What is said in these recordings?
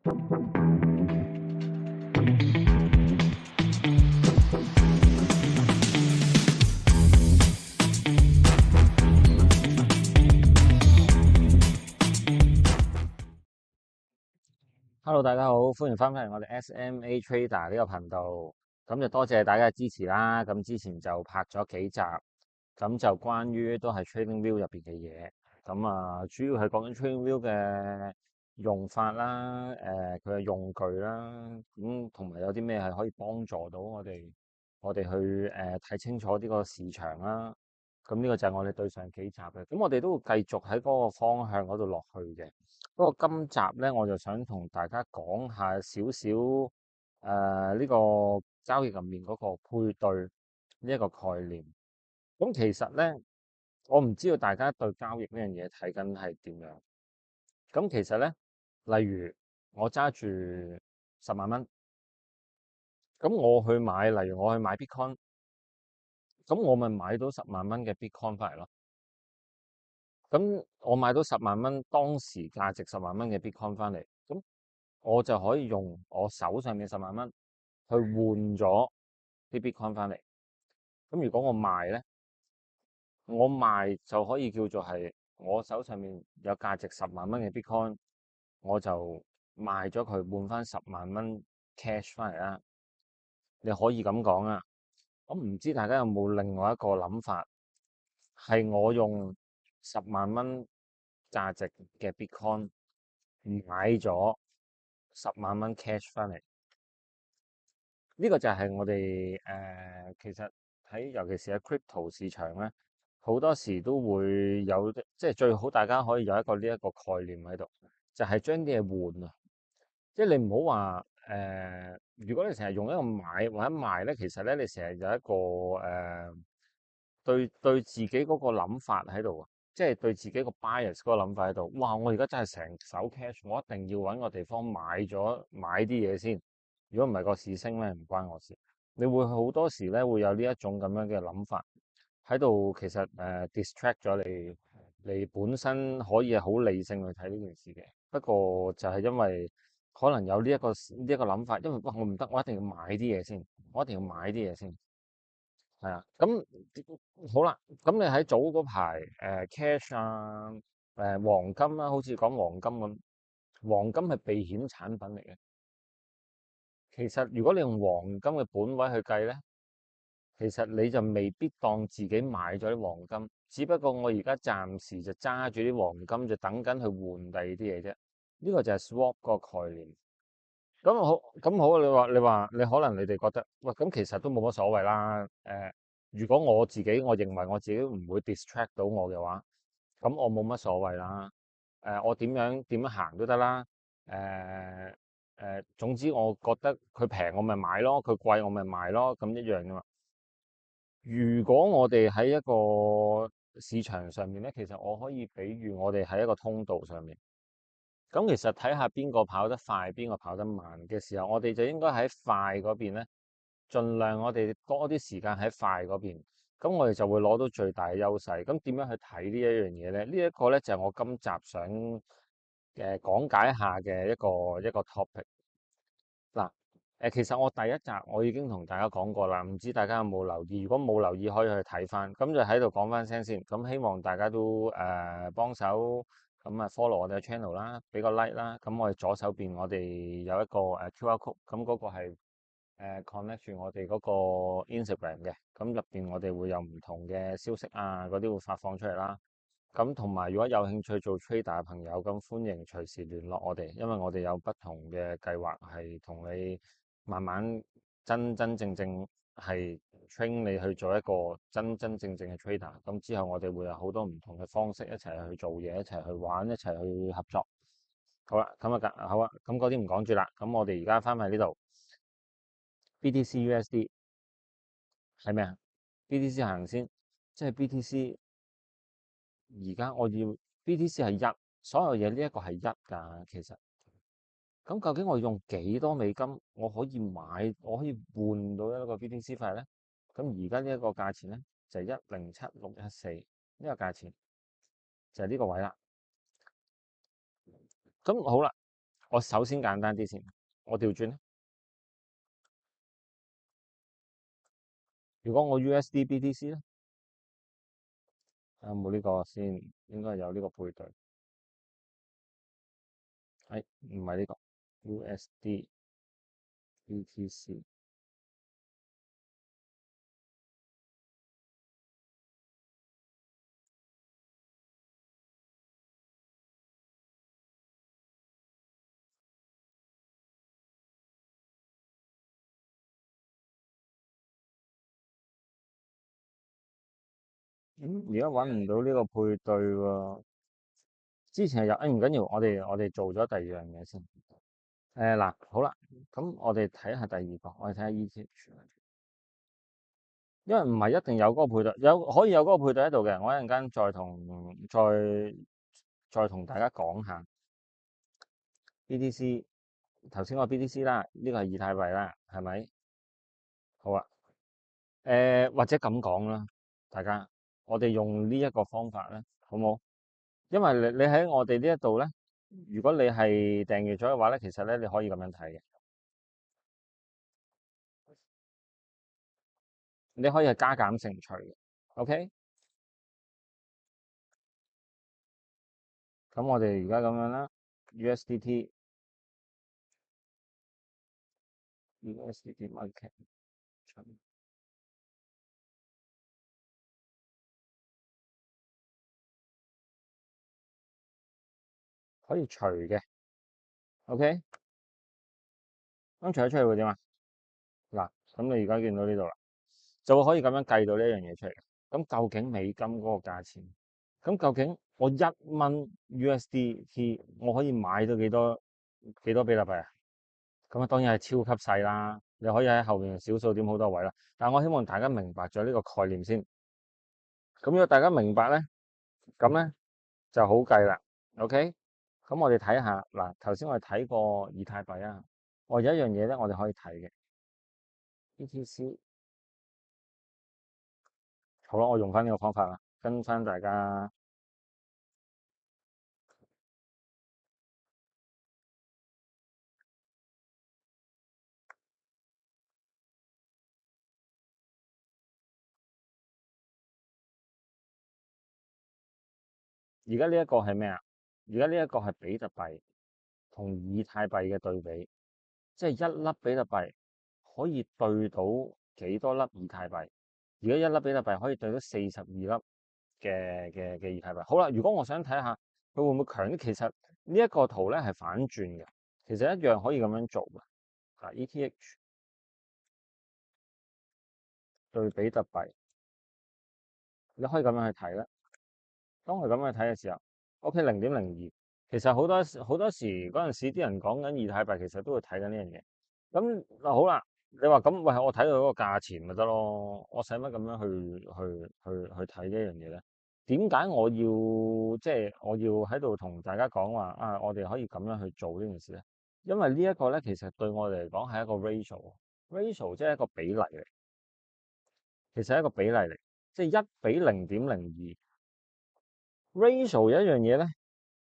Hello，大家好，歡迎翻返嚟我哋 SMA Trader 呢個頻道。咁就多謝大家嘅支持啦。咁之前就拍咗幾集，咁就關於都係 TradingView 入邊嘅嘢。咁主要係講緊 TradingView 嘅用法啦，佢嘅用具啦，咁同埋有啲咩係可以幫助到我哋去睇清楚呢個市場啦。咁呢個就係我哋對上幾集嘅。咁我哋都會繼續喺嗰個方向嗰度落去嘅。不過今集咧，我就想同大家講下少少呢個交易入面嗰個配對呢一個概念。咁其實咧，我唔知道大家對交易呢樣嘢睇緊係點樣。咁其實咧，例如我揸住10萬蚊，咁我去買，例如我去買 Bitcoin，咁我咪買到10萬蚊嘅 Bitcoin 翻嚟咯。咁我買到10萬蚊，當時價值10萬蚊嘅 Bitcoin 翻嚟，咁我就可以用我手上面10萬蚊去換咗啲 Bitcoin 翻嚟。咁如果我賣咧，我賣就可以叫做係我手上面有價值10萬蚊嘅 Bitcoin，我就賣咗佢換翻10萬蚊 cash 翻嚟啦。你可以咁講啊。我唔知大家有冇另外一個諗法，係我用10萬蚊價值嘅 Bitcoin 買咗10萬蚊 cash 翻嚟。呢個就係我哋其實尤其是喺 crypto 市場咧，好多時都會有，即係最好大家可以有一個呢一個概念喺度，就係將啲嘢換啊。即係你唔好話如果你成日用一個買或者賣咧，其實咧你成日有一個對自己嗰個諗法喺度啊，即係對自己個 bias 嗰個諗法喺度。哇！我而家真係成手 cash，我一定要揾個地方買啲嘢先。如果唔係個市升咧，唔關我事。你會好多時咧會有呢一種咁樣嘅諗法喺度，其實distract 咗你。你本身可以係好理性去睇呢件事嘅，不過就係因為可能有呢一個諗法，因為哇我唔得，我一定要買啲嘢先，我一定要買啲嘢先。係啊。咁好啦，咁你喺早嗰排cash 啊，黃金啦，好似講黃金咁，黃金係避險產品嚟嘅。其實如果你用黃金嘅本位去計咧，其實你就未必當自己買咗啲黃金，只不過我而家暫時就揸住啲黃金，就等緊去換第二啲嘢啫。呢個就係 swap 個概念。咁好，你可能你哋覺得，喂，咁其實都冇乜所謂啦。如果我認為我自己唔會 distract 到我嘅話，咁我冇乜所謂啦。我點樣行都得啦。總之我覺得佢平我咪買咯，佢貴我咪賣咯，咁一樣噶嘛。如果我哋喺一個市場上面咧，其實我可以比喻我哋喺一個通道上面。咁其實睇下邊個跑得快，邊個跑得慢嘅時候，我哋就應該喺快嗰邊咧，盡量我哋多啲時間喺快嗰邊，咁我哋就會攞到最大嘅優勢。咁點樣去睇呢一樣嘢咧？呢一個咧就係我今集想講解下嘅一個 topic。嗱，其實我第一集我已經同大家講過啦，唔知大家有冇留意？如果冇留意，可以去睇翻。咁就喺度講翻聲先。咁希望大家都幫手咁follow 我哋嘅 channel 啦，俾個 like 啦。咁我哋左手邊我哋有一個QR code，咁嗰個係connect 住我哋嗰個 Instagram 嘅。咁入邊我哋會有唔同嘅消息啊，嗰啲會發放出嚟啦。咁同埋，如果有興趣做 trader 嘅朋友，咁歡迎隨時聯絡我哋，因為我哋有不同嘅計劃，係同你慢慢真真正正係 train 你去做一個真真正正嘅 trader。咁之後我哋會有好多唔同嘅方式一齊去做嘢，一齊去玩，一齊去合作。好啦，好啊，咁嗰啲唔講住啦。咁我哋而家翻嚟呢度，BTC/USD 係咩啊？BTC 行先，即係 BTC。而家我要 BTC 係一，所有嘢呢一個係一㗎，其實咁究竟我用幾多美金我可以買，我可以換到一個 BTC 費咧？咁而家呢一個價錢咧就係107,614呢個價錢就係呢個位啦。咁好啦，我首先簡單啲先，我調轉咧，如果我 USD BTC 咧，有冇呢個先？應該有呢個配對。係唔係呢個 USD BTC？而家揾唔到呢個配對喎。之前係有，唔緊要，我哋做咗第二樣嘢先。嗱，好啦，咁我哋睇下第二個，我哋睇下 ETH，因為唔係一定有嗰個配對，可以有嗰個配對喺度嘅。我一陣間再同大家講下 BTC。頭先個 BTC 啦，呢個係以太幣啦，係咪？好啊，或者咁講啦，大家，我哋用呢一個方法咧，好冇？因為你喺我哋呢一度咧，如果你係訂閱咗嘅話咧，其實咧你可以咁樣睇嘅，你可以係加減乘除嘅，OK？咁我哋而家咁樣啦，USDT、USDT market 可以除嘅，OK？咁除咗出去會點啊？嗱，咁你而家見到呢度啦，就會可以咁樣計到呢一樣嘢出嚟嘅。咁究竟美金嗰個價錢，咁究竟我1蚊 USDT 我可以買到幾多比特幣啊？咁啊，當然係超級細啦。你可以喺後面小數點好多位啦。但係我希望大家明白咗呢個概念先。咁如果大家明白咧，咁咧就好計啦。OK？咁我哋睇下嗱，頭先我哋睇過以太幣啊，我有一樣嘢咧，我哋可以睇嘅 BTC。好啦，我用翻呢個方法啦，跟翻大家。而家呢一個係咩啊？而家呢一個係比特幣同以太幣嘅對比，即係一粒比特幣可以對到幾多粒以太幣？而家一粒比特幣可以對到42粒嘅以太幣。好啦，如果我想睇下佢會唔會強啲，其實呢一個圖咧係反轉嘅，其實一樣可以咁樣做嘅。啊，ETH 對比特幣，你可以咁樣去睇啦。當佢咁樣睇嘅時候，OK 0.02，其實好多時嗰陣時啲人講緊以太幣，其實都會睇緊呢樣嘢。咁嗱好啦，你話咁喂，我睇到嗰個價錢咪得咯？我使乜咁樣去睇呢樣嘢咧？點解我要我要喺度同大家講話啊？我哋可以咁樣去做呢件事咧？因為呢一個咧，其實對我哋嚟講係一個 ratio 即係一個比例嚟，其實係一個比例嚟，即係1:0.02。ratio 有一樣嘢咧。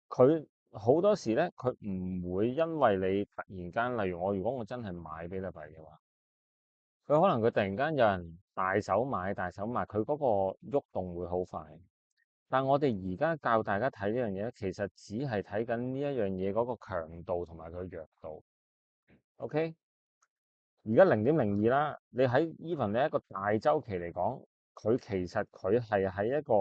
佢好多時咧，佢唔會因為你突然間，例如如果我真係買比特幣嘅話，佢可能佢突然間有人大手買大手賣，佢嗰個喐動會好快。但我哋而家教大家睇呢樣嘢咧，其實只係睇緊呢一樣嘢嗰個強度同埋佢弱度。OK，而家0.02啦，你喺 even 你一個大周期嚟講，佢其實係喺一個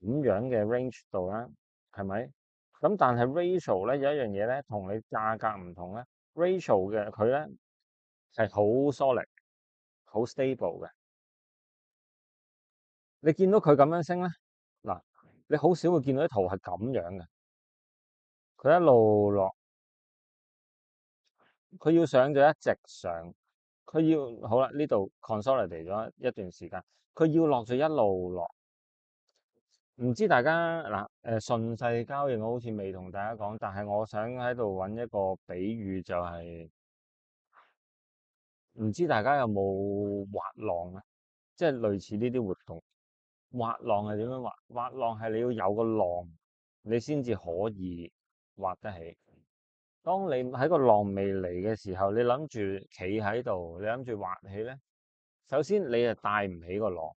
咁樣嘅 range 度啦，係咪？咁但係 ratio 咧有一樣嘢咧，同你價格唔同咧，ratio 嘅佢咧係好 solid、好 stable 嘅。你見到佢咁樣升咧，嗱，你好少會見到啲圖係咁樣嘅。佢一路落，佢要上就一直上，佢要好啦，呢度 consolidate 咗一段時間，佢要落就一路落。唔知大家嗱，順勢交易我好似未同大家講，但係我想喺度揾一個比喻，就係唔知大家有冇滑浪啊？即係類似呢啲活動。滑浪係點樣滑？滑浪係你要有個浪，你先至可以滑得起。當你喺個浪未嚟嘅時候，你諗住企喺度，你諗住滑起咧，首先你係帶唔起個浪。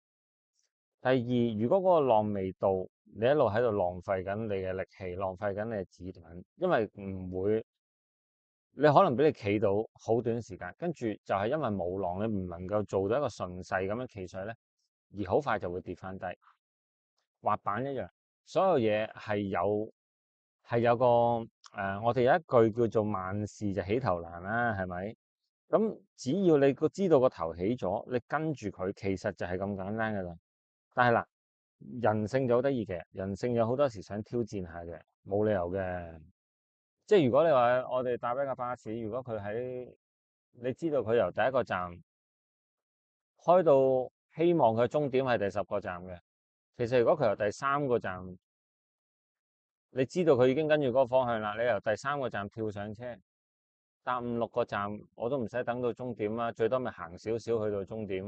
第二，如果嗰個浪未到，你一路喺度浪費緊你嘅力氣，浪費緊你嘅子彈，因為唔會，你可能俾你企到好短時間，跟住就係因為冇浪，你唔能夠做到一個順勢咁樣企上去咧，而好快就會跌翻低。滑板一樣，所有嘢係有個我哋有一句叫做萬事就起頭難啦，係咪？咁只要你知道個頭起咗，你跟住佢，其實就係咁簡單噶啦。但係嗱，人性就好得意嘅，人性有好多時想挑戰下嘅，冇理由嘅。即係如果你話我哋搭一架巴士，如果佢喺你知道佢由第一個站開到希望佢終點係第十個站嘅，其實如果佢由第三個站，你知道佢已經跟住嗰個方向啦，你由第三個站跳上車，搭五六個站，我都唔使等到終點啦，最多咪行少少去到終點。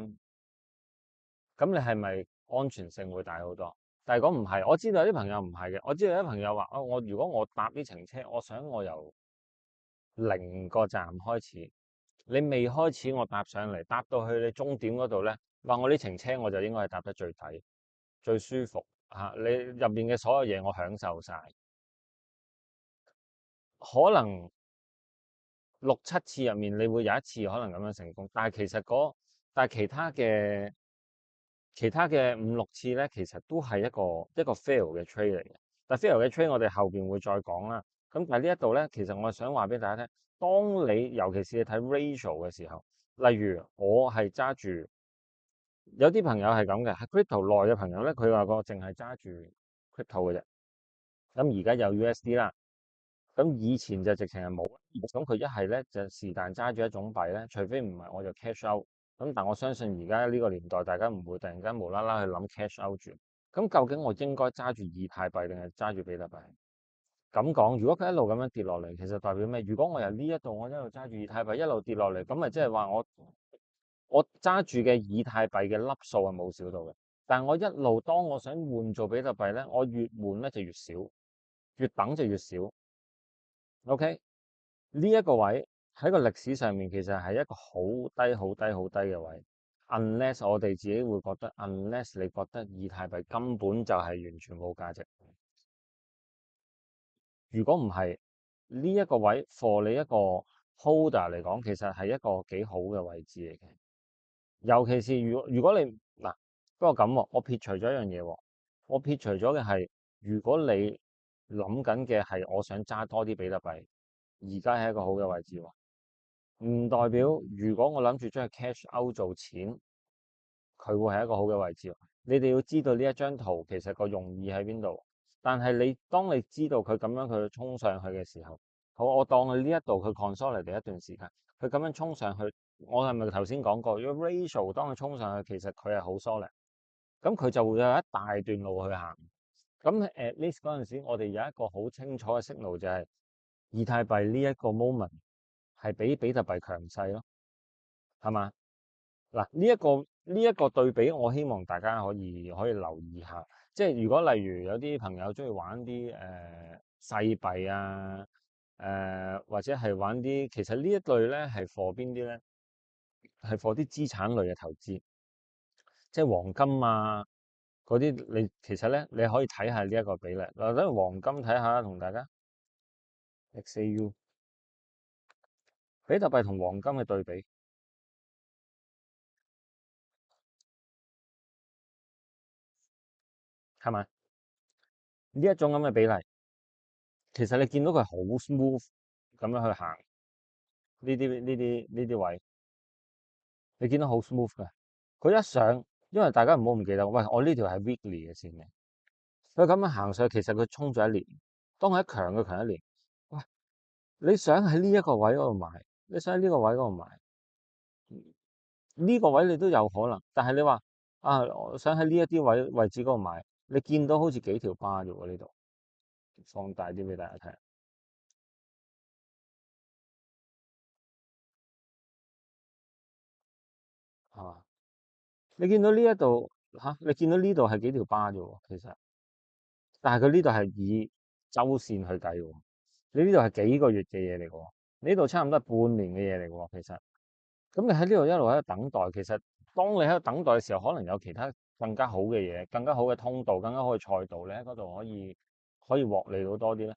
咁你係咪安全性會大好多？但係講唔係，我知道有啲朋友唔係嘅，我知道有啲朋友話，我如果我搭呢程車，我想我由零個站開始，你未開始我搭上嚟，搭到去你終點嗰度咧，話我呢程車我就應該係搭得最抵、最舒服嚇，你入面嘅所有嘢我享受晒，可能六七次入面你會有一次可能咁樣成功，但係但係其他嘅五六次咧，其實都係一個 fail 嘅 trade 嚟嘅。但 fail 嘅 trade 我哋後邊會再講啦。咁但係呢一度咧，其實我想話俾大家聽，當你尤其是你睇 ratio 嘅時候，例如我係揸住有啲朋友係咁嘅，係 crypto 內嘅朋友咧，佢話個淨係揸住 crypto 嘅啫。咁而家有 USD 啦，咁以前就直情係冇。咁佢一係咧就是但揸住一種幣咧，除非唔係我就 cash out。咁但我相信而家呢個年代，大家唔會突然間無啦啦去諗 cash out 住。咁究竟我應該揸住以太幣定係揸住比特幣？咁講，如果佢一路咁樣跌落嚟，其實代表咩？如果我由呢一度我一路揸住以太幣一路跌落嚟，咁咪即係話我揸住嘅以太幣嘅粒數係冇少到嘅。但係我一路當我想換做比特幣咧，我越換咧就越少，越等就越少。OK，呢一個位喺個歷史上面其實係一個好低、好低、好低嘅位。Unless 我哋自己會覺得，unless 你覺得以太幣根本就係完全冇價值。如果唔係呢一個位，for 你一個 holder 嚟講，其實係一個幾好嘅位置嚟嘅。尤其是如果你嗱，不過咁喎，我撇除咗一樣嘢喎，我撇除咗嘅係，如果你諗緊嘅係我想揸多啲比特幣，而家係一個好嘅位置喎。唔代表如果我諗住將佢 cash out 做錢，佢會係一個好嘅位置。你哋要知道呢一張圖其實個用意喺邊度。但係當你知道佢咁樣佢衝上去嘅時候，好，我當佢呢一度佢 consolidate 一段時間，佢咁樣衝上去，我係咪頭先講過？如果 ratio 當佢衝上去，其實佢係好 solid，咁佢就會有一大段路去行。咁 at least 嗰陣時，我哋有一個好清楚嘅 signal 就係以太幣呢一個 moment 係比比特幣強勢咯，係嘛？嗱，呢一個對比，我希望大家可以留意下。即係如果例如有啲朋友中意玩啲細幣啊，或者係玩啲，其實呢一類咧係 for 邊啲咧？係 for 啲資產類嘅投資，即係黃金啊嗰啲。你其實咧你可以睇下呢一個比例。嗱，等黃金睇下，同大家 XAU 比特幣同黃金嘅對比係咪？呢一種咁嘅比例，其實你見到佢好 smooth 咁樣去行呢啲位，你見到好 smooth 嘅。佢一上，因為大家唔好唔記得，喂，我呢條係 weekly 嘅線嘅。佢咁樣行上去，其實佢衝咗一年。當佢一強，佢強一年。喂，你想喺呢一個位嗰度買，你想喺呢個位嗰度買，呢個位你都有可能。但係你話啊，我想喺呢一啲位置嗰度買，你見到好似幾條巴啫喎呢度。放大啲俾大家睇。係嘛？你見到呢一度嚇，你見到呢度係幾條巴啫喎，其實，但係佢呢度係以周線去計喎。你呢度係幾個月嘅嘢嚟嘅喎，呢度差唔多係半年嘅嘢嚟嘅喎，其實。咁你喺呢度一路喺度等待，其實當你喺度等待嘅時候，可能有其他更加好嘅嘢，更加好嘅通道，更加好嘅賽道，你喺嗰度可以獲利到多啲咧。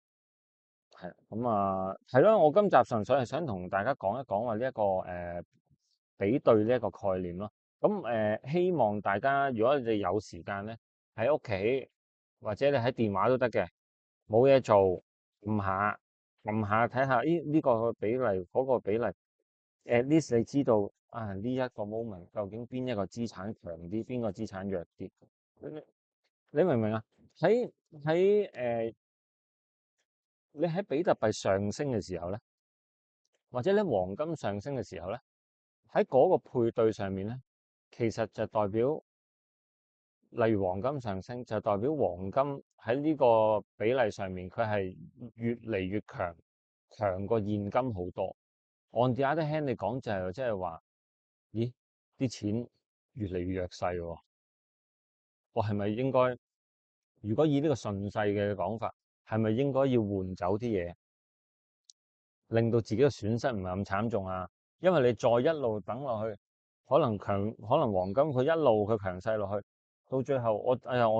係咁啊，係咯，我今集純粹係想同大家講一講話呢一個比對呢一個概念咯。咁希望大家如果你哋有時間咧，喺屋企或者你喺電話都得嘅，冇嘢做，撳下睇下，咦呢個比例嗰個比例，at least 你知道啊呢一個 moment 究竟邊一個資產強啲，邊個資產弱啲？你你明唔明啊？喺你喺比特幣上升嘅時候咧，或者咧黃金上升嘅時候咧，喺嗰個配對上面咧，其實就代表，例如黃金上升，就代表黃金喺呢個比例上面，佢係越嚟越強，強過現金好多。On the other hand，你講就係即係話，咦啲錢越嚟越弱勢喎，我係咪應該？如果以呢個順勢嘅講法，係咪應該要換走啲嘢？令到自己嘅損失唔係咁慘重啊！因為你再一路等落去，可能黃金佢一路佢強勢落去，到最後我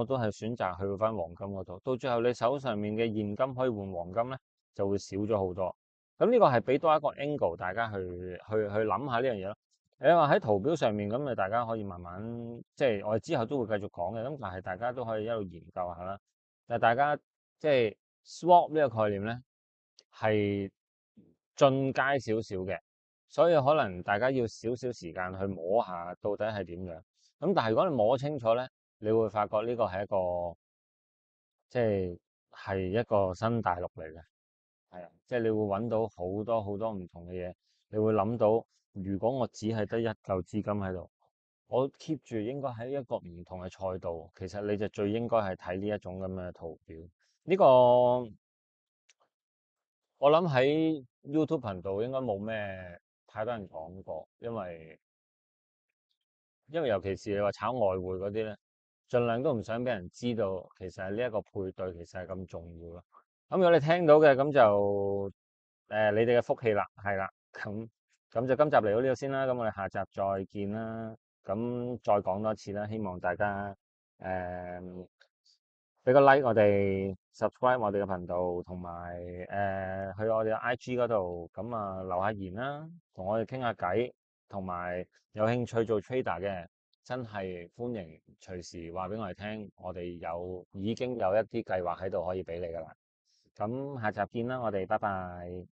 都係選擇去翻黃金嗰度。到最後你手上面嘅現金可以換黃金咧，就會少咗好多。咁呢個係俾多一個 angle 大家去諗下呢樣嘢咯。你話喺圖表上面咁，大家可以慢慢即係我哋之後都會繼續講嘅。咁但係大家都可以一路研究下啦。但係大家即係 swap 呢個概念咧，係進階少少嘅，所以可能大家要少少時間去摸下到底係點樣。咁但係如果你摸清楚咧，你會發覺呢個係一個即係一個新大陸嚟嘅。係啊，即係你會揾到好多好多唔同嘅嘢，你會諗到如果我只係得一嚿資金喺度，我 keep 住應該喺一個唔同嘅賽道，其實你就最應該係睇呢一種咁嘅圖表。呢個我諗喺 YouTube 頻道應該冇咩太多人講過，因為尤其是你話炒外匯嗰啲咧，盡量都唔想俾人知道，其實係呢一個配對其實係咁重要咯。咁如果你聽到嘅咁就你哋嘅福氣啦，係啦，咁就今集嚟到呢度先啦，咁我哋下集再見啦，咁再講多次啦，希望大家誒俾個 like 我哋 subscribe 我哋嘅頻道，同埋去我哋嘅 IG 嗰度，咁啊留下言啦，同我哋傾下偈，同埋有興趣做 trader 嘅，真係歡迎隨時話俾我哋聽，我哋已經有一啲計劃喺度可以俾你噶啦。咁下集見啦，我哋拜拜。